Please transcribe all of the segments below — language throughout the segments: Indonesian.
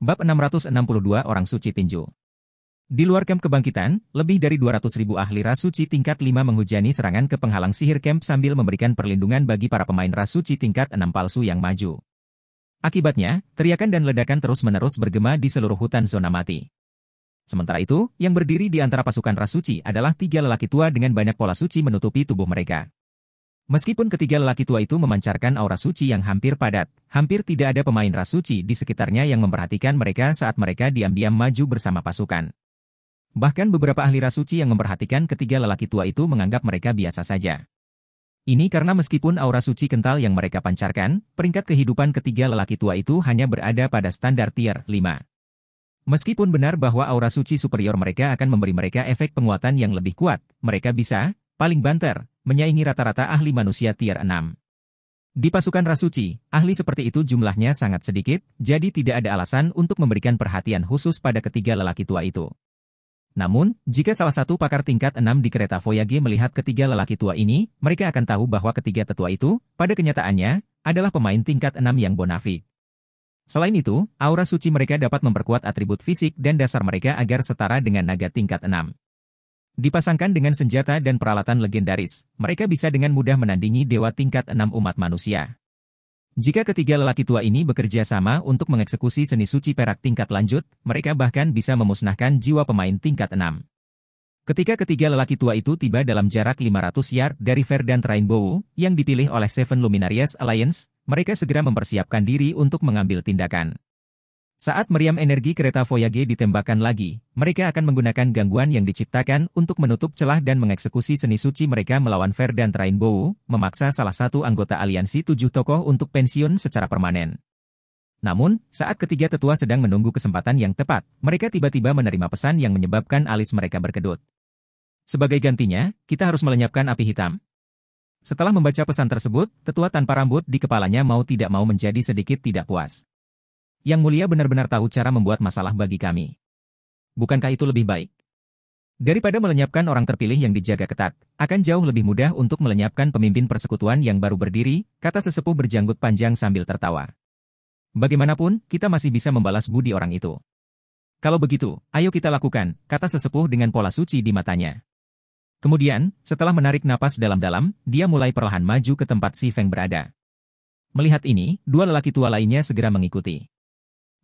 Bab 662 Orang Suci Tinju. Di luar kamp kebangkitan, lebih dari 200.000 ahli ras suci tingkat 5 menghujani serangan ke penghalang sihir camp sambil memberikan perlindungan bagi para pemain ras suci tingkat 6 palsu yang maju. Akibatnya, teriakan dan ledakan terus-menerus bergema di seluruh hutan zona mati. Sementara itu, yang berdiri di antara pasukan ras suci adalah 3 lelaki tua dengan banyak pola suci menutupi tubuh mereka. Meskipun ketiga lelaki tua itu memancarkan aura suci yang hampir padat, hampir tidak ada pemain ras suci di sekitarnya yang memperhatikan mereka saat mereka diam-diam maju bersama pasukan. Bahkan beberapa ahli ras suci yang memperhatikan ketiga lelaki tua itu menganggap mereka biasa saja. Ini karena meskipun aura suci kental yang mereka pancarkan, peringkat kehidupan ketiga lelaki tua itu hanya berada pada standar tier 5. Meskipun benar bahwa aura suci superior mereka akan memberi mereka efek penguatan yang lebih kuat, mereka bisa, paling banter, menyaingi rata-rata ahli manusia tier 6. Di pasukan ras suci, ahli seperti itu jumlahnya sangat sedikit, jadi tidak ada alasan untuk memberikan perhatian khusus pada ketiga lelaki tua itu. Namun, jika salah satu pakar tingkat 6 di kereta Voyage melihat ketiga lelaki tua ini, mereka akan tahu bahwa ketiga tetua itu, pada kenyataannya, adalah pemain tingkat 6 yang bonafik. Selain itu, aura suci mereka dapat memperkuat atribut fisik dan dasar mereka agar setara dengan naga tingkat 6. Dipasangkan dengan senjata dan peralatan legendaris, mereka bisa dengan mudah menandingi dewa tingkat 6 umat manusia. Jika ketiga lelaki tua ini bekerja sama untuk mengeksekusi seni suci perak tingkat lanjut, mereka bahkan bisa memusnahkan jiwa pemain tingkat 6. Ketika ketiga lelaki tua itu tiba dalam jarak 500 yard dari Verdant Rainbow, yang dipilih oleh Seven Luminaries Alliance, mereka segera mempersiapkan diri untuk mengambil tindakan. Saat meriam energi kereta Voyage ditembakkan lagi, mereka akan menggunakan gangguan yang diciptakan untuk menutup celah dan mengeksekusi seni suci mereka melawan Verdant Rainbow, memaksa salah satu anggota aliansi 7 tokoh untuk pensiun secara permanen. Namun, saat ketiga tetua sedang menunggu kesempatan yang tepat, mereka tiba-tiba menerima pesan yang menyebabkan alis mereka berkedut. Sebagai gantinya, kita harus melenyapkan api hitam. Setelah membaca pesan tersebut, tetua tanpa rambut di kepalanya mau tidak mau menjadi sedikit tidak puas. Yang mulia benar-benar tahu cara membuat masalah bagi kami. Bukankah itu lebih baik? Daripada melenyapkan orang terpilih yang dijaga ketat, akan jauh lebih mudah untuk melenyapkan pemimpin persekutuan yang baru berdiri, kata sesepuh berjanggut panjang sambil tertawa. Bagaimanapun, kita masih bisa membalas budi orang itu. Kalau begitu, ayo kita lakukan, kata sesepuh dengan pola suci di matanya. Kemudian, setelah menarik napas dalam-dalam, dia mulai perlahan maju ke tempat si Feng berada. Melihat ini, 2 lelaki tua lainnya segera mengikuti.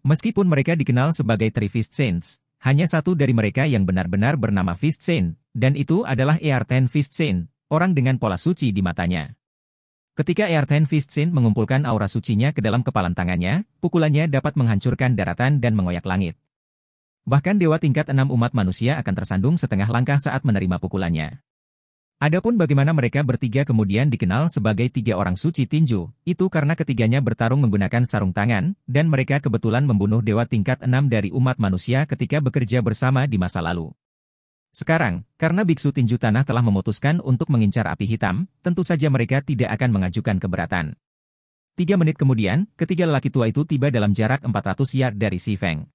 Meskipun mereka dikenal sebagai Three Fist Saints, hanya satu dari mereka yang benar-benar bernama Fist Saint, dan itu adalah Earthen Fist Saint, orang dengan pola suci di matanya. Ketika Earthen Fist Saint mengumpulkan aura sucinya ke dalam kepalan tangannya, pukulannya dapat menghancurkan daratan dan mengoyak langit. Bahkan dewa tingkat 6 umat manusia akan tersandung setengah langkah saat menerima pukulannya. Adapun bagaimana mereka bertiga kemudian dikenal sebagai 3 orang suci tinju, itu karena ketiganya bertarung menggunakan sarung tangan, dan mereka kebetulan membunuh dewa tingkat 6 dari umat manusia ketika bekerja bersama di masa lalu. Sekarang, karena biksu tinju tanah telah memutuskan untuk mengincar api hitam, tentu saja mereka tidak akan mengajukan keberatan. 3 menit kemudian, ketiga lelaki tua itu tiba dalam jarak 400 yard dari si Feng.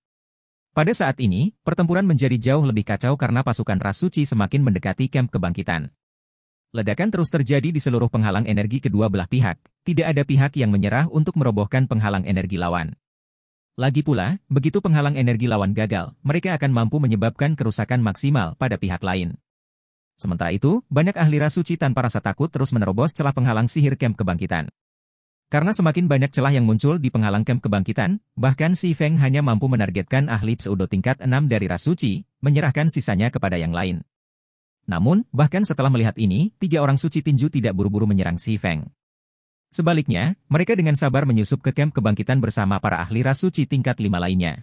Pada saat ini, pertempuran menjadi jauh lebih kacau karena pasukan ras suci semakin mendekati kamp kebangkitan. Ledakan terus terjadi di seluruh penghalang energi kedua belah pihak, tidak ada pihak yang menyerah untuk merobohkan penghalang energi lawan. Lagi pula, begitu penghalang energi lawan gagal, mereka akan mampu menyebabkan kerusakan maksimal pada pihak lain. Sementara itu, banyak ahli ras suci tanpa rasa takut terus menerobos celah penghalang sihir camp kebangkitan. Karena semakin banyak celah yang muncul di penghalang camp kebangkitan, bahkan si Feng hanya mampu menargetkan ahli pseudo tingkat 6 dari ras suci, menyerahkan sisanya kepada yang lain. Namun, bahkan setelah melihat ini, 3 orang suci tinju tidak buru-buru menyerang si Feng. Sebaliknya, mereka dengan sabar menyusup ke kamp kebangkitan bersama para ahli ras suci tingkat 5 lainnya.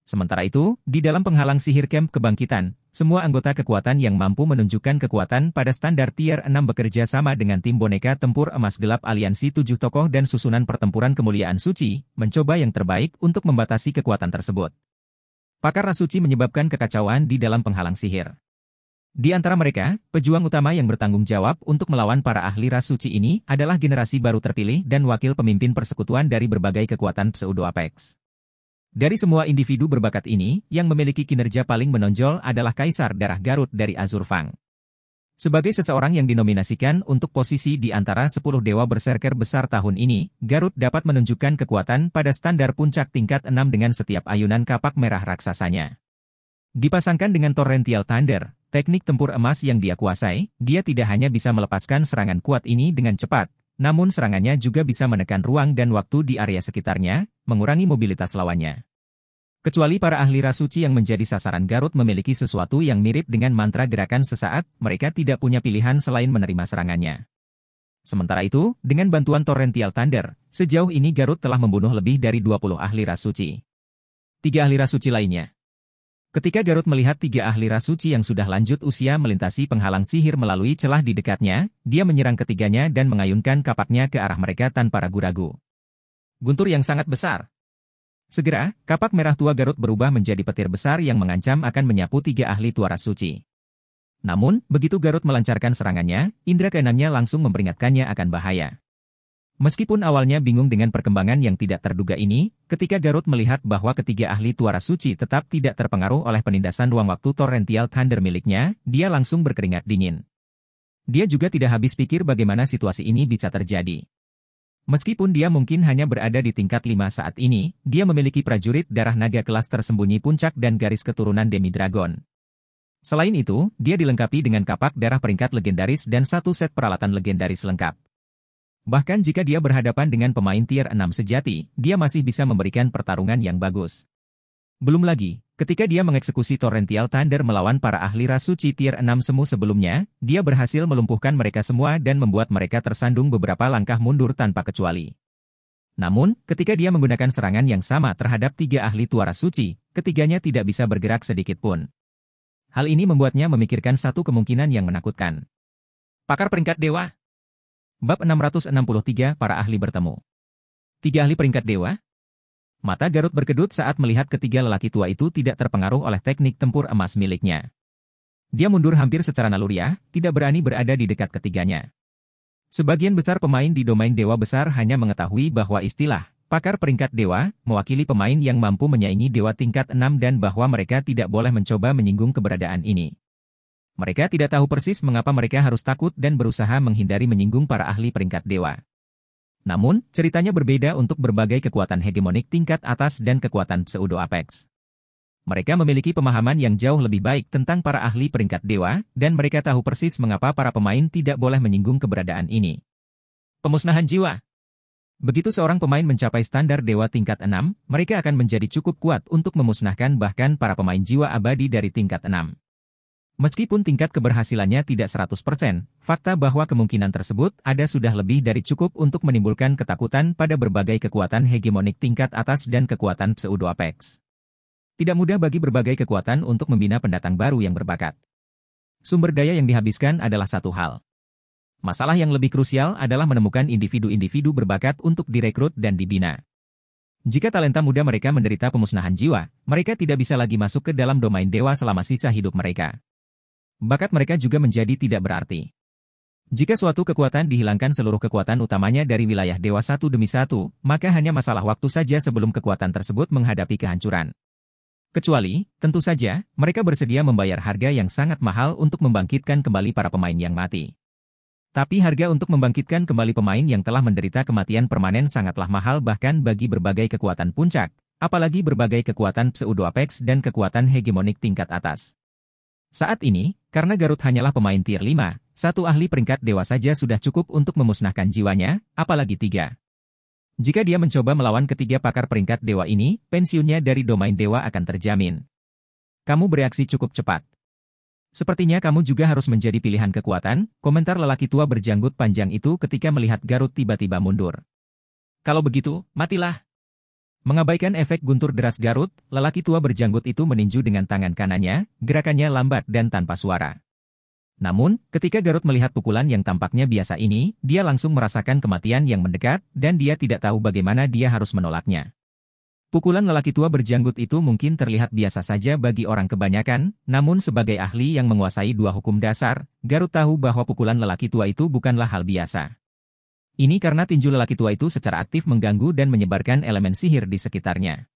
Sementara itu, di dalam penghalang sihir kamp kebangkitan, semua anggota kekuatan yang mampu menunjukkan kekuatan pada standar tier 6 bekerja sama dengan tim boneka tempur emas gelap aliansi 7 tokoh dan susunan pertempuran kemuliaan suci, mencoba yang terbaik untuk membatasi kekuatan tersebut. Pakar ras suci menyebabkan kekacauan di dalam penghalang sihir. Di antara mereka, pejuang utama yang bertanggung jawab untuk melawan para ahli ras suci ini adalah generasi baru terpilih dan wakil pemimpin persekutuan dari berbagai kekuatan pseudo Apex. Dari semua individu berbakat ini, yang memiliki kinerja paling menonjol adalah Kaisar Darah Garut dari Azur Fang. Sebagai seseorang yang dinominasikan untuk posisi di antara 10 dewa berserker besar tahun ini, Garut dapat menunjukkan kekuatan pada standar puncak tingkat 6 dengan setiap ayunan kapak merah raksasanya. Dipasangkan dengan Torrential Thunder, teknik tempur emas yang dia kuasai, dia tidak hanya bisa melepaskan serangan kuat ini dengan cepat, namun serangannya juga bisa menekan ruang dan waktu di area sekitarnya, mengurangi mobilitas lawannya. Kecuali para ahli rasuci yang menjadi sasaran Garut memiliki sesuatu yang mirip dengan mantra gerakan sesaat, mereka tidak punya pilihan selain menerima serangannya. Sementara itu, dengan bantuan Torrential Thunder, sejauh ini Garut telah membunuh lebih dari 20 ahli rasuci. 3 ahli rasuci lainnya. Ketika Garut melihat 3 ahli rasuci yang sudah lanjut usia melintasi penghalang sihir melalui celah di dekatnya, dia menyerang ketiganya dan mengayunkan kapaknya ke arah mereka tanpa ragu-ragu. Guntur yang sangat besar. Segera, kapak merah tua Garut berubah menjadi petir besar yang mengancam akan menyapu 3 ahli tuaras suci. Namun, begitu Garut melancarkan serangannya, indera keenamnya langsung memperingatkannya akan bahaya. Meskipun awalnya bingung dengan perkembangan yang tidak terduga ini, ketika Garut melihat bahwa ketiga ahli tuaras suci tetap tidak terpengaruh oleh penindasan ruang waktu Torrential Thunder miliknya, dia langsung berkeringat dingin. Dia juga tidak habis pikir bagaimana situasi ini bisa terjadi. Meskipun dia mungkin hanya berada di tingkat 5 saat ini, dia memiliki prajurit darah naga kelas tersembunyi puncak dan garis keturunan Demi-Dragon. Selain itu, dia dilengkapi dengan kapak darah peringkat legendaris dan 1 set peralatan legendaris lengkap. Bahkan jika dia berhadapan dengan pemain tier 6 sejati, dia masih bisa memberikan pertarungan yang bagus. Belum lagi, ketika dia mengeksekusi Torrential Thunder melawan para ahli rasuci tier 6 semu sebelumnya, dia berhasil melumpuhkan mereka semua dan membuat mereka tersandung beberapa langkah mundur tanpa kecuali. Namun, ketika dia menggunakan serangan yang sama terhadap 3 ahli tuaras suci, ketiganya tidak bisa bergerak sedikit pun. Hal ini membuatnya memikirkan satu kemungkinan yang menakutkan. Pakar peringkat dewa. Bab 663 para ahli bertemu. 3 ahli peringkat dewa? Mata Garut berkedut saat melihat ketiga lelaki tua itu tidak terpengaruh oleh teknik tempur emas miliknya. Dia mundur hampir secara naluriah, tidak berani berada di dekat ketiganya. Sebagian besar pemain di domain dewa besar hanya mengetahui bahwa istilah pakar peringkat dewa mewakili pemain yang mampu menyaingi dewa tingkat 6 dan bahwa mereka tidak boleh mencoba menyinggung keberadaan ini. Mereka tidak tahu persis mengapa mereka harus takut dan berusaha menghindari menyinggung para ahli peringkat dewa. Namun, ceritanya berbeda untuk berbagai kekuatan hegemonik tingkat atas dan kekuatan pseudo-apex. Mereka memiliki pemahaman yang jauh lebih baik tentang para ahli peringkat dewa, dan mereka tahu persis mengapa para pemain tidak boleh menyinggung keberadaan ini. Pemusnahan jiwa. Begitu seorang pemain mencapai standar dewa tingkat 6, mereka akan menjadi cukup kuat untuk memusnahkan bahkan para pemain jiwa abadi dari tingkat 6. Meskipun tingkat keberhasilannya tidak 100%, fakta bahwa kemungkinan tersebut ada sudah lebih dari cukup untuk menimbulkan ketakutan pada berbagai kekuatan hegemonik tingkat atas dan kekuatan pseudo-apex. Tidak mudah bagi berbagai kekuatan untuk membina pendatang baru yang berbakat. Sumber daya yang dihabiskan adalah satu hal. Masalah yang lebih krusial adalah menemukan individu-individu berbakat untuk direkrut dan dibina. Jika talenta muda mereka menderita pemusnahan jiwa, mereka tidak bisa lagi masuk ke dalam domain dewa selama sisa hidup mereka. Bakat mereka juga menjadi tidak berarti. Jika suatu kekuatan dihilangkan seluruh kekuatan utamanya dari wilayah dewa satu demi satu, maka hanya masalah waktu saja sebelum kekuatan tersebut menghadapi kehancuran. Kecuali, tentu saja, mereka bersedia membayar harga yang sangat mahal untuk membangkitkan kembali para pemain yang mati. Tapi harga untuk membangkitkan kembali pemain yang telah menderita kematian permanen sangatlah mahal bahkan bagi berbagai kekuatan puncak, apalagi berbagai kekuatan pseudo-apex dan kekuatan hegemonik tingkat atas. Saat ini, karena Garut hanyalah pemain tier 5, satu ahli peringkat dewa saja sudah cukup untuk memusnahkan jiwanya, apalagi 3. Jika dia mencoba melawan ketiga pakar peringkat dewa ini, pensiunnya dari domain dewa akan terjamin. Kamu bereaksi cukup cepat. Sepertinya kamu juga harus menjadi pilihan kekuatan, komentar lelaki tua berjanggut panjang itu ketika melihat Garut tiba-tiba mundur. Kalau begitu, matilah. Mengabaikan efek guntur deras Garut, lelaki tua berjanggut itu meninju dengan tangan kanannya, gerakannya lambat dan tanpa suara. Namun, ketika Garut melihat pukulan yang tampaknya biasa ini, dia langsung merasakan kematian yang mendekat, dan dia tidak tahu bagaimana dia harus menolaknya. Pukulan lelaki tua berjanggut itu mungkin terlihat biasa saja bagi orang kebanyakan, namun sebagai ahli yang menguasai 2 hukum dasar, Garut tahu bahwa pukulan lelaki tua itu bukanlah hal biasa. Ini karena tinju lelaki tua itu secara aktif mengganggu dan menyebarkan elemen sihir di sekitarnya.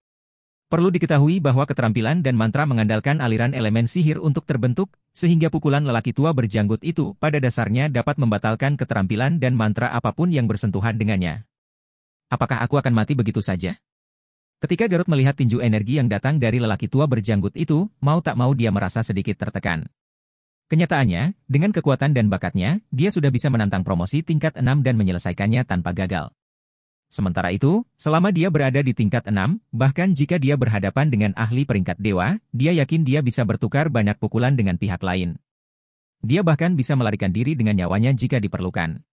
Perlu diketahui bahwa keterampilan dan mantra mengandalkan aliran elemen sihir untuk terbentuk, sehingga pukulan lelaki tua berjanggut itu pada dasarnya dapat membatalkan keterampilan dan mantra apapun yang bersentuhan dengannya. Apakah aku akan mati begitu saja? Ketika Garut melihat tinju energi yang datang dari lelaki tua berjanggut itu, mau tak mau dia merasa sedikit tertekan. Kenyataannya, dengan kekuatan dan bakatnya, dia sudah bisa menantang promosi tingkat 6 dan menyelesaikannya tanpa gagal. Sementara itu, selama dia berada di tingkat 6, bahkan jika dia berhadapan dengan ahli peringkat dewa, dia yakin dia bisa bertukar banyak pukulan dengan pihak lain. Dia bahkan bisa melarikan diri dengan nyawanya jika diperlukan.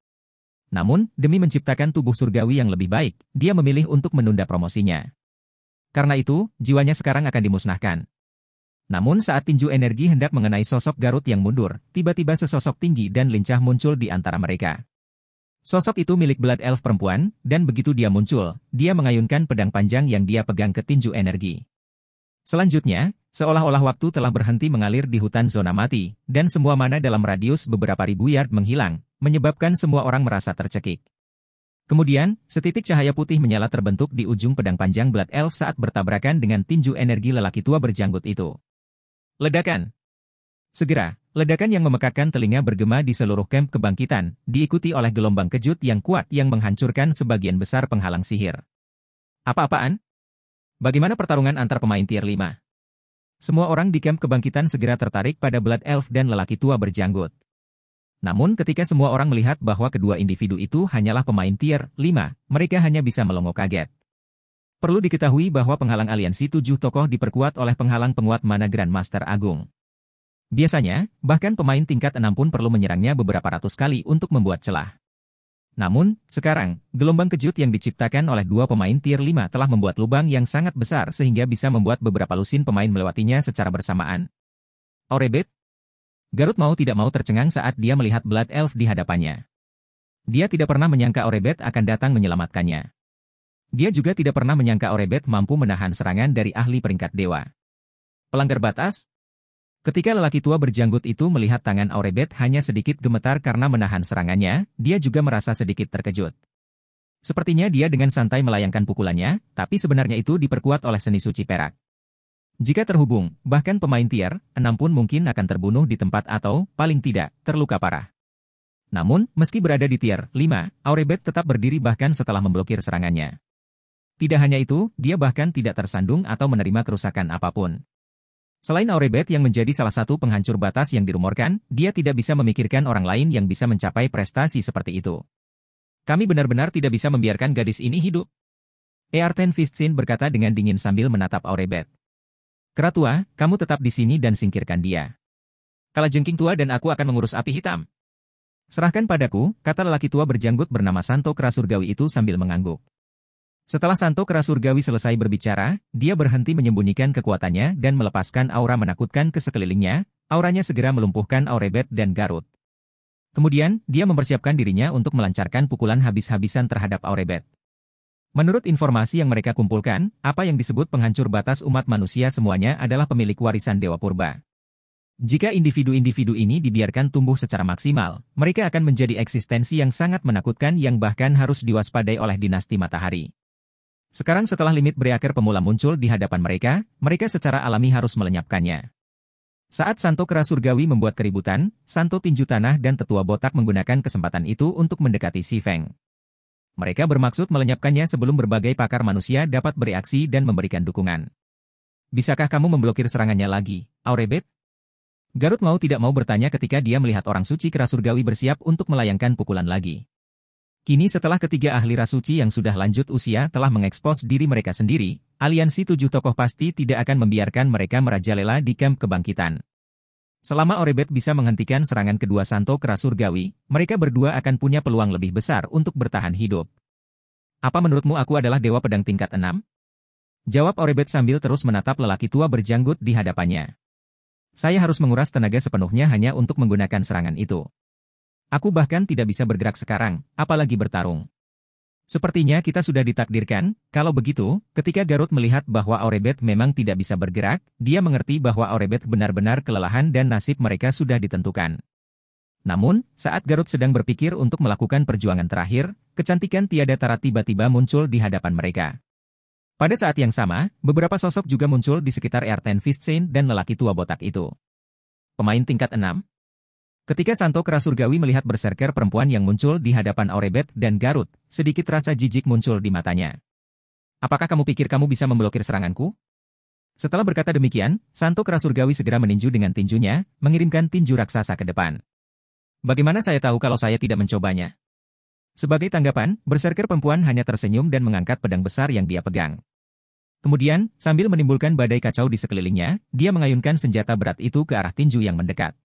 Namun, demi menciptakan tubuh surgawi yang lebih baik, dia memilih untuk menunda promosinya. Karena itu, jiwanya sekarang akan dimusnahkan. Namun saat tinju energi hendak mengenai sosok Garut yang mundur, tiba-tiba sesosok tinggi dan lincah muncul di antara mereka. Sosok itu milik Blood Elf perempuan, dan begitu dia muncul, dia mengayunkan pedang panjang yang dia pegang ke tinju energi. Selanjutnya, seolah-olah waktu telah berhenti mengalir di hutan zona mati, dan semua mana dalam radius beberapa ribu yard menghilang, menyebabkan semua orang merasa tercekik. Kemudian, setitik cahaya putih menyala terbentuk di ujung pedang panjang Blood Elf saat bertabrakan dengan tinju energi lelaki tua berjanggut itu. Ledakan! Segera, ledakan yang memekakkan telinga bergema di seluruh kamp kebangkitan, diikuti oleh gelombang kejut yang kuat yang menghancurkan sebagian besar penghalang sihir. Apa-apaan? Bagaimana pertarungan antar pemain tier 5? Semua orang di kamp kebangkitan segera tertarik pada Blood Elf dan lelaki tua berjanggut. Namun ketika semua orang melihat bahwa kedua individu itu hanyalah pemain tier 5, mereka hanya bisa melongo kaget. Perlu diketahui bahwa penghalang aliansi 7 tokoh diperkuat oleh penghalang penguat mana Grandmaster Agung. Biasanya, bahkan pemain tingkat 6 pun perlu menyerangnya beberapa ratus kali untuk membuat celah. Namun, sekarang, gelombang kejut yang diciptakan oleh dua pemain tier 5 telah membuat lubang yang sangat besar sehingga bisa membuat beberapa lusin pemain melewatinya secara bersamaan. Orebet? Garut mau tidak mau tercengang saat dia melihat Blood Elf di hadapannya. Dia tidak pernah menyangka Orebet akan datang menyelamatkannya. Dia juga tidak pernah menyangka Orebet mampu menahan serangan dari ahli peringkat dewa. Pelanggar batas? Ketika lelaki tua berjanggut itu melihat tangan Orebet hanya sedikit gemetar karena menahan serangannya, dia juga merasa sedikit terkejut. Sepertinya dia dengan santai melayangkan pukulannya, tapi sebenarnya itu diperkuat oleh seni suci perak. Jika terhubung, bahkan pemain tier 6 pun mungkin akan terbunuh di tempat atau, paling tidak, terluka parah. Namun, meski berada di tier 5, Orebet tetap berdiri bahkan setelah memblokir serangannya. Tidak hanya itu, dia bahkan tidak tersandung atau menerima kerusakan apapun. Selain Orebet yang menjadi salah satu penghancur batas yang dirumorkan, dia tidak bisa memikirkan orang lain yang bisa mencapai prestasi seperti itu. Kami benar-benar tidak bisa membiarkan gadis ini hidup. Earthen Fistsin berkata dengan dingin sambil menatap Orebet. Keratua, kamu tetap di sini dan singkirkan dia. Kalajengking tua dan aku akan mengurus api hitam. Serahkan padaku, kata lelaki tua berjanggut bernama Santo Kerasurgawi itu sambil mengangguk. Setelah Santo Kerasurgawi selesai berbicara, dia berhenti menyembunyikan kekuatannya dan melepaskan aura menakutkan ke sekelilingnya, auranya segera melumpuhkan Orebet dan Garut. Kemudian, dia mempersiapkan dirinya untuk melancarkan pukulan habis-habisan terhadap Orebet. Menurut informasi yang mereka kumpulkan, apa yang disebut penghancur batas umat manusia semuanya adalah pemilik warisan Dewa Purba. Jika individu-individu ini dibiarkan tumbuh secara maksimal, mereka akan menjadi eksistensi yang sangat menakutkan yang bahkan harus diwaspadai oleh dinasti matahari. Sekarang setelah limit Breaker pemula muncul di hadapan mereka, mereka secara alami harus melenyapkannya. Saat Santo Kerasurgawi membuat keributan, Santo Tinju Tanah dan Tetua Botak menggunakan kesempatan itu untuk mendekati Si Feng. Mereka bermaksud melenyapkannya sebelum berbagai pakar manusia dapat bereaksi dan memberikan dukungan. Bisakah kamu memblokir serangannya lagi, Orebet? Garut mau tidak mau bertanya ketika dia melihat orang suci Kerasurgawi bersiap untuk melayangkan pukulan lagi. Kini setelah ketiga ahli rasuci yang sudah lanjut usia telah mengekspos diri mereka sendiri, aliansi 7 tokoh pasti tidak akan membiarkan mereka merajalela di kamp kebangkitan. Selama Orebet bisa menghentikan serangan kedua Santo Kerasurgawi, mereka berdua akan punya peluang lebih besar untuk bertahan hidup. Apa menurutmu aku adalah dewa pedang tingkat 6? Jawab Orebet sambil terus menatap lelaki tua berjanggut di hadapannya. Saya harus menguras tenaga sepenuhnya hanya untuk menggunakan serangan itu. Aku bahkan tidak bisa bergerak sekarang, apalagi bertarung. Sepertinya kita sudah ditakdirkan, kalau begitu, ketika Garut melihat bahwa Orebet memang tidak bisa bergerak, dia mengerti bahwa Orebet benar-benar kelelahan dan nasib mereka sudah ditentukan. Namun, saat Garut sedang berpikir untuk melakukan perjuangan terakhir, kecantikan tiada tara tiba-tiba muncul di hadapan mereka. Pada saat yang sama, beberapa sosok juga muncul di sekitar Earthen Fistsin dan lelaki tua botak itu. pemain tingkat 6. Ketika Santo Kera Surgawi melihat berserker perempuan yang muncul di hadapan Aurebet dan Garut, sedikit rasa jijik muncul di matanya. Apakah kamu pikir kamu bisa memblokir seranganku? Setelah berkata demikian, Santo Kera Surgawi segera meninju dengan tinjunya, mengirimkan tinju raksasa ke depan. Bagaimana saya tahu kalau saya tidak mencobanya? Sebagai tanggapan, berserker perempuan hanya tersenyum dan mengangkat pedang besar yang dia pegang. Kemudian, sambil menimbulkan badai kacau di sekelilingnya, dia mengayunkan senjata berat itu ke arah tinju yang mendekat.